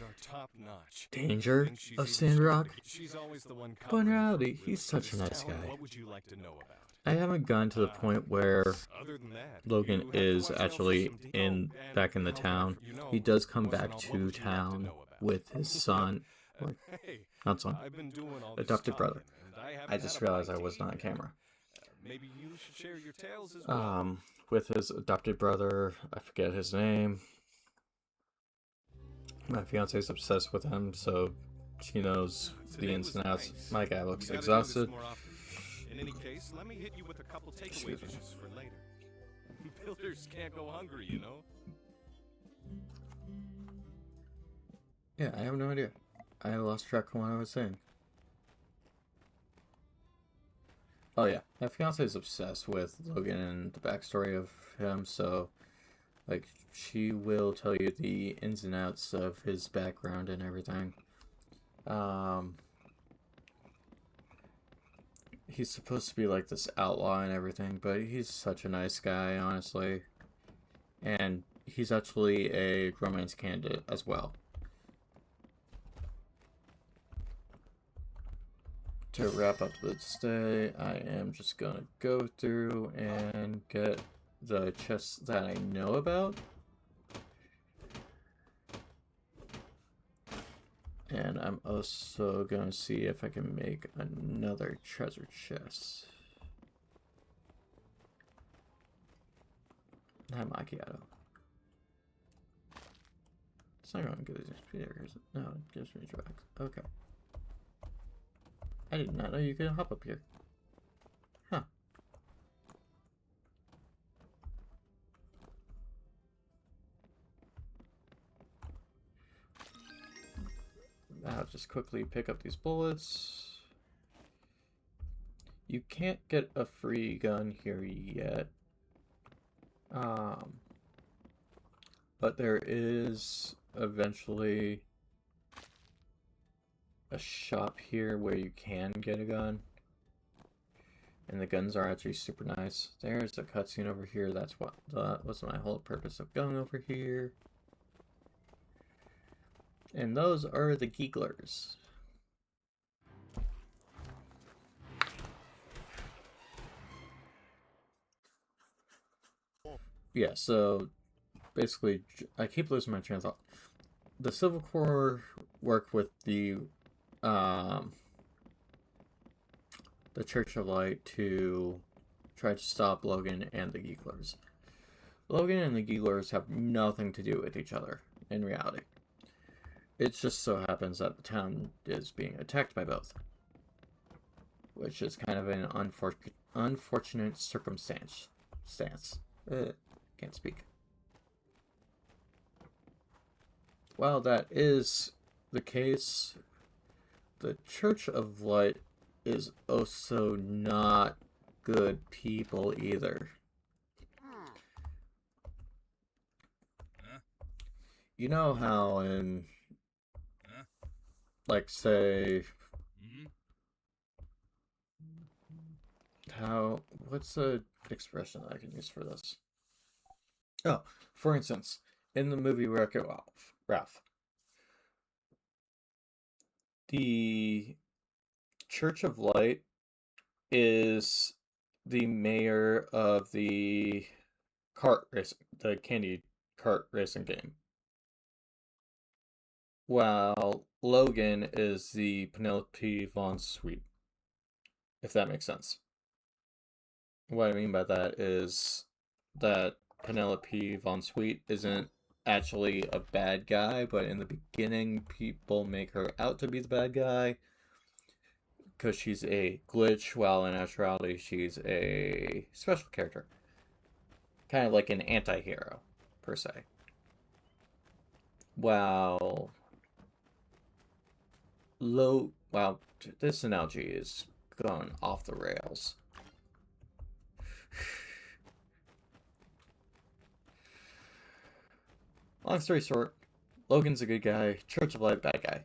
danger of Sandrock, but in reality, he's such a nice guy. I haven't gotten to the point where Logan is actually back in the town. He does come back to town with his son, or not son, adopted brother. I just realized I was not on camera. Maybe you should share your tales as well. With his adopted brother, I forget his name. My fiance is obsessed with him, so she knows the ins and outs. My guy looks exhausted. In any case, let me hit you with a couple takeaway dishes for later. Builders can't go hungry, you know? Yeah, I have no idea. I lost track of what I was saying. Oh yeah, my fiance is obsessed with Logan and the backstory of him, so like she will tell you the ins and outs of his background and everything. He's supposed to be like this outlaw and everything, but he's such a nice guy, honestly. And he's actually a romance candidate as well. To wrap up this day, I am just gonna go through and get the chests that I know about. And I'm also gonna see if I can make another treasure chest. Not macchiato. It's not gonna give me XP, is it? No, it gives me drugs. Okay. I did not know you could hop up here. Huh. I'll just quickly pick up these bullets. You can't get a free gun here yet. But there is eventually a shop here where you can get a gun. And the guns are actually super nice. There's a cutscene over here. That was my whole purpose of going over here. And those are the geeklers. Yeah, so basically, I keep losing my train of thought. The Civil Corps work with the Church of Light to try to stop Logan and the geeklers. Logan and the geeklers have nothing to do with each other in reality. It just so happens that the town is being attacked by both, which is kind of an unfortunate circumstance. Can't speak. While that is the case, the Church of Light is also not good people either. You know how in, like, say, what's the expression I can use for this? Oh, for instance, in the movie Wreck-It Ralph, the Church of Light is the mayor of the the candy kart racing game, while Logan is the Penelope Von Sweet, if that makes sense. What I mean by that is that Penelope Von Sweet isn't actually a bad guy, but in the beginning, people make her out to be the bad guy because she's a glitch, while in actuality, she's a special character. Kind of like an anti-hero, per se. Wow, this analogy is gone off the rails. Long story short, Logan's a good guy, Church of Light bad guy.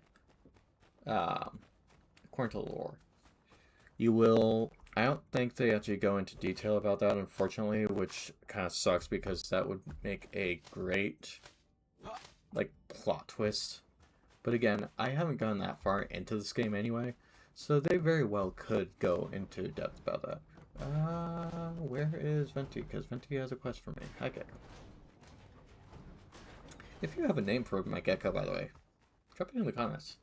According to the lore. I don't think they actually go into detail about that, unfortunately, which kind of sucks because that would make a great, like, plot twist. But again, I haven't gone that far into this game anyway, so they very well could go into depth about that. Where is Venti? Because Venti has a quest for me. Hi, Gecko. If you have a name for my Gecko, by the way, drop it in the comments.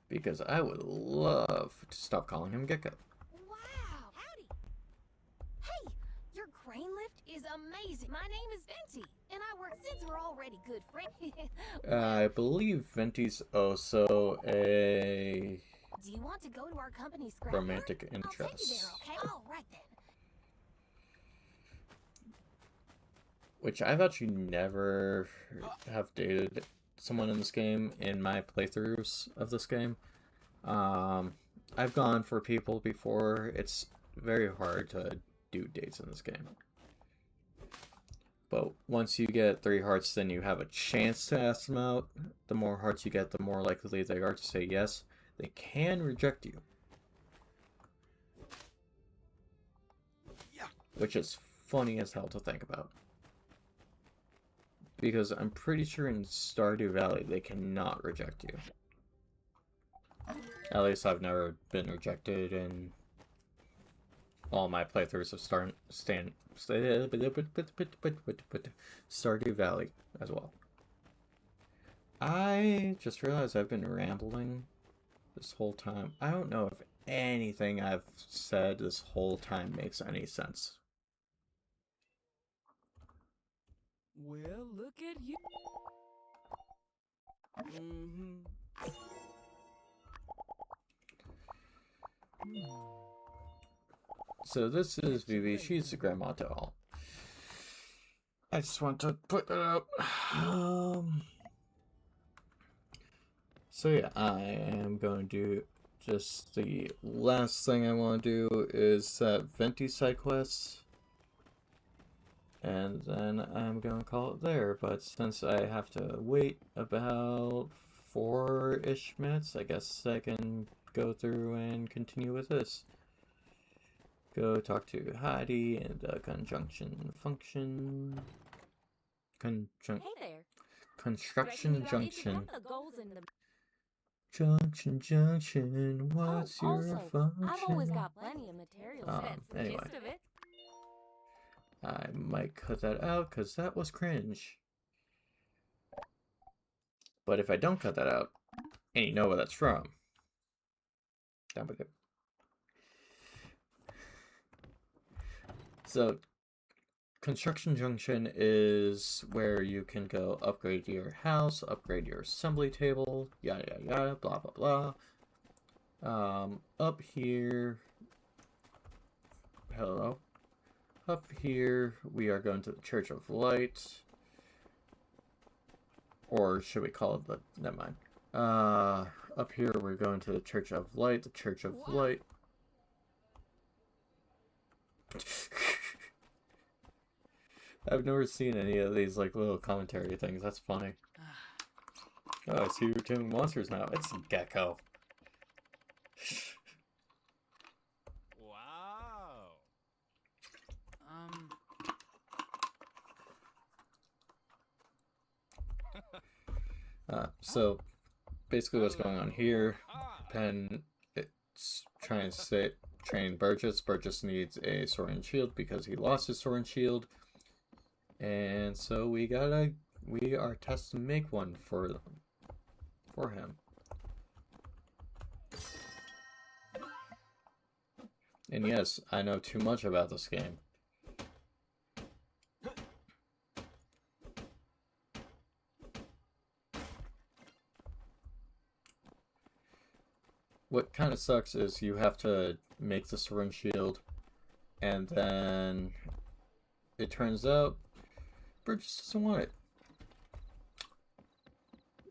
Because I would love to stop calling him Gecko. Wow! Howdy! Hey! Your crane lift is amazing! My name is Venti, and I work since we're already good friends. I believe Venti's also a... Do you want to go to our company's scrapyard? Romantic I'll take you interest. there, okay? All right then. Which I've actually never have dated someone in this game in my playthroughs of this game. I've gone for people before. It's very hard to do dates in this game. But once you get 3 hearts, then you have a chance to ask them out. The more hearts you get, the more likely they are to say yes. They can reject you. Which is funny as hell to think about. Because I'm pretty sure in Stardew Valley they cannot reject you. At least I've never been rejected in all my playthroughs of Stardew Valley as well. I just realized I've been rambling this whole time. I don't know if anything I've said this whole time makes any sense. Well, look at you. So this is Vivi. She's the grandma to all. I just want to put that out. So yeah, I am going to do just the last thing I want to do is that Venti side quest. And then I'm going to call it there. But since I have to wait about 4-ish minutes, I guess I can go through and continue with this. Go talk to Heidi in the conjunction function. Hey there. Construction Reckon you got each junction. one of the goals in the... Junction, what's your also, function? I've always got plenty of materials. That's the Anyway. gist of it. I might cut that out because that was cringe. But if I don't cut that out, and you know where that's from, down with it. So, Construction Junction is where you can go upgrade your house, upgrade your assembly table, yada yada yada, blah blah blah. Up here, hello. Up here, we are going to the Church of Light. Or should we call it the... Never mind. Up here we're going to the Church of Light. The Church of Light. I've never seen any of these like little commentary things. That's funny. Oh, I see you're killing monsters now. It's Gecko. Wow. So basically what's going on here, Pen, it's trying to say, train Burgess. Burgess needs a sword and shield because he lost his sword and shield. And so we are tasked to make one for him. And yes, I know too much about this game. What kind of sucks is you have to make the sword and shield, and then it turns out Burgess doesn't want it.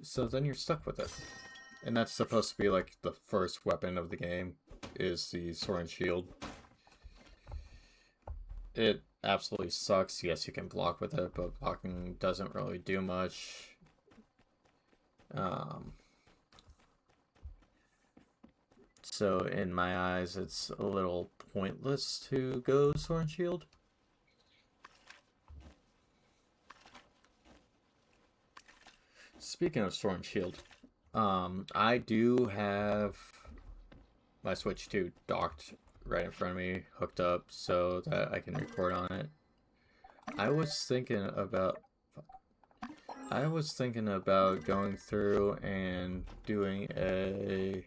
So then you're stuck with it. And that's supposed to be like the first weapon of the game, is the sword and shield. It absolutely sucks. Yes, you can block with it, but blocking doesn't really do much. So in my eyes, it's a little pointless to go sword and shield. Speaking of sword and shield, I do have my Switch 2 docked right in front of me, hooked up so that I can record on it. I was thinking about going through and doing a,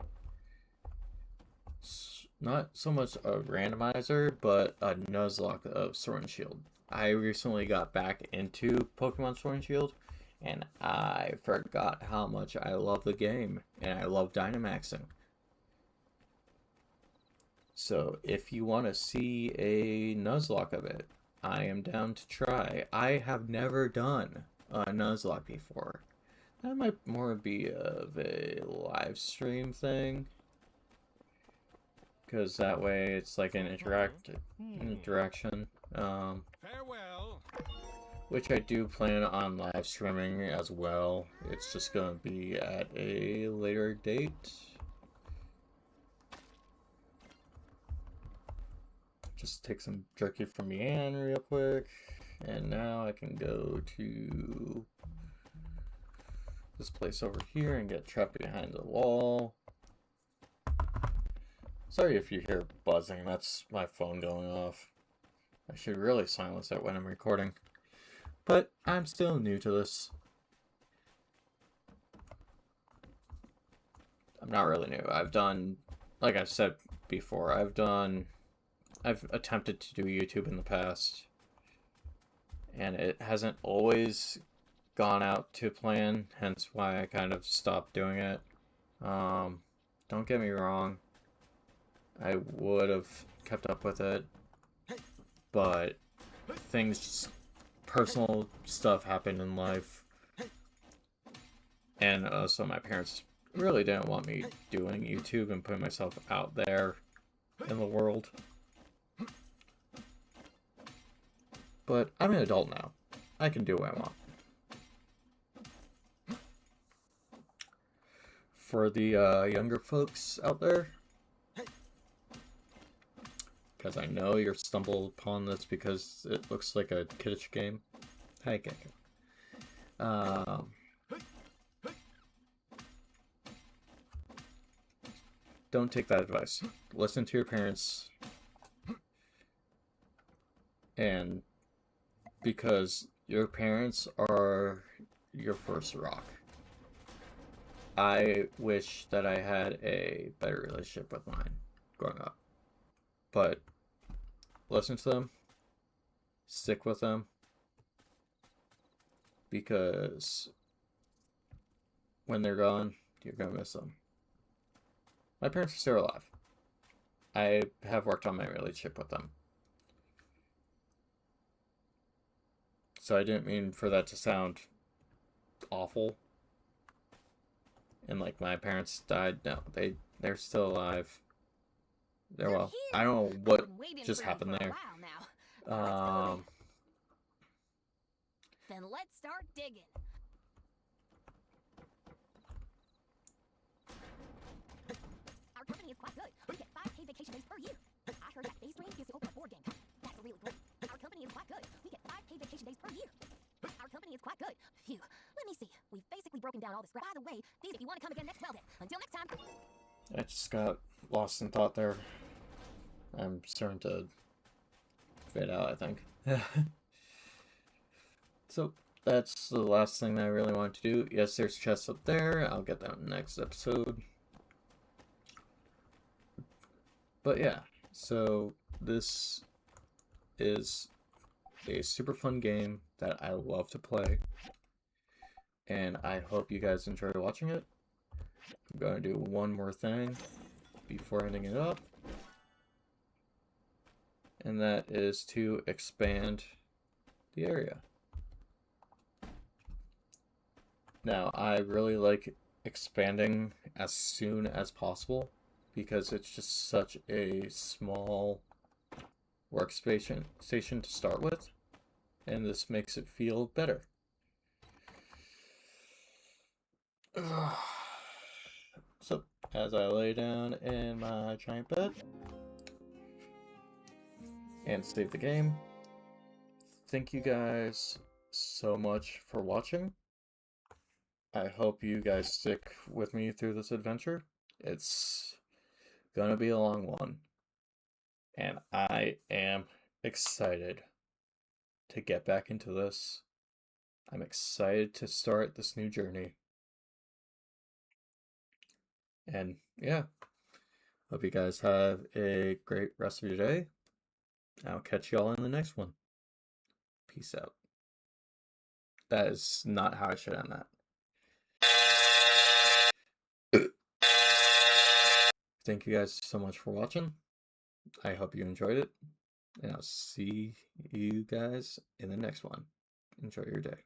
not so much a randomizer, but a Nuzlocke of Sword and Shield. I recently got back into Pokemon Sword and Shield, and I forgot how much I love the game, and I love Dynamaxing. So if you want to see a Nuzlocke of it, I am down to try. I have never done a Nuzlocke before. That might more be of a live stream thing, because that way it's like an interaction. Farewell. Which I do plan on live streaming as well. It's just going to be at a later date. Just take some jerky from Leanne real quick. And now I can go to this place over here and get trapped behind the wall. Sorry if you hear buzzing, that's my phone going off. I should really silence it when I'm recording. But I'm still new to this. I'm not really new. I've done, like I've said before, I've attempted to do YouTube in the past. And it hasn't always gone out to plan, hence why I kind of stopped doing it. Don't get me wrong. I would have kept up with it. But things just, personal stuff happened in life, and so my parents really didn't want me doing YouTube and putting myself out there in the world. But I'm an adult now. I can do what I want. For the younger folks out there, because I know you're stumbled upon this because it looks like a kiddish game. Hi, Gecko. Don't take that advice. Listen to your parents. And because your parents are your first rock. I wish that I had a better relationship with mine growing up. But listen to them, stick with them, because when they're gone, you're going to miss them. My parents are still alive. I have worked on my relationship with them. So I didn't mean for that to sound awful. and like my parents died. No, they're still alive. They're You're well. here. I don't know I've what been waiting just for you happened for a there. while now. Let's go Um, then let's start digging. Our company is quite good. We get 5 paid vacation days per year. I heard that base range gives you open a board game. That's really great. Our company is quite good. We get 5 paid vacation days per year. Our company is quite good. Phew. Let me see. We've basically broken down all this. By the way, these if you want to come again next, well then. Until next time. I just got lost in thought there. I'm starting to fade out, I think. So that's the last thing that I really wanted to do. Yes, there's chests up there. I'll get that in the next episode. But yeah, so this is a super fun game that I love to play. And I hope you guys enjoyed watching it. I'm going to do one more thing before ending it up. And that is to expand the area. Now, I really like expanding as soon as possible because it's just such a small workstation to start with, and this makes it feel better. So, as I lay down in my giant bed and save the game, thank you guys so much for watching. I hope you guys stick with me through this adventure. It's gonna be a long one, and I am excited to get back into this. I'm excited to start this new journey. And yeah, hope you guys have a great rest of your day. I'll catch y'all in the next one. Peace out. That is not how I should end that. Thank you guys so much for watching. I hope you enjoyed it. And I'll see you guys in the next one. Enjoy your day.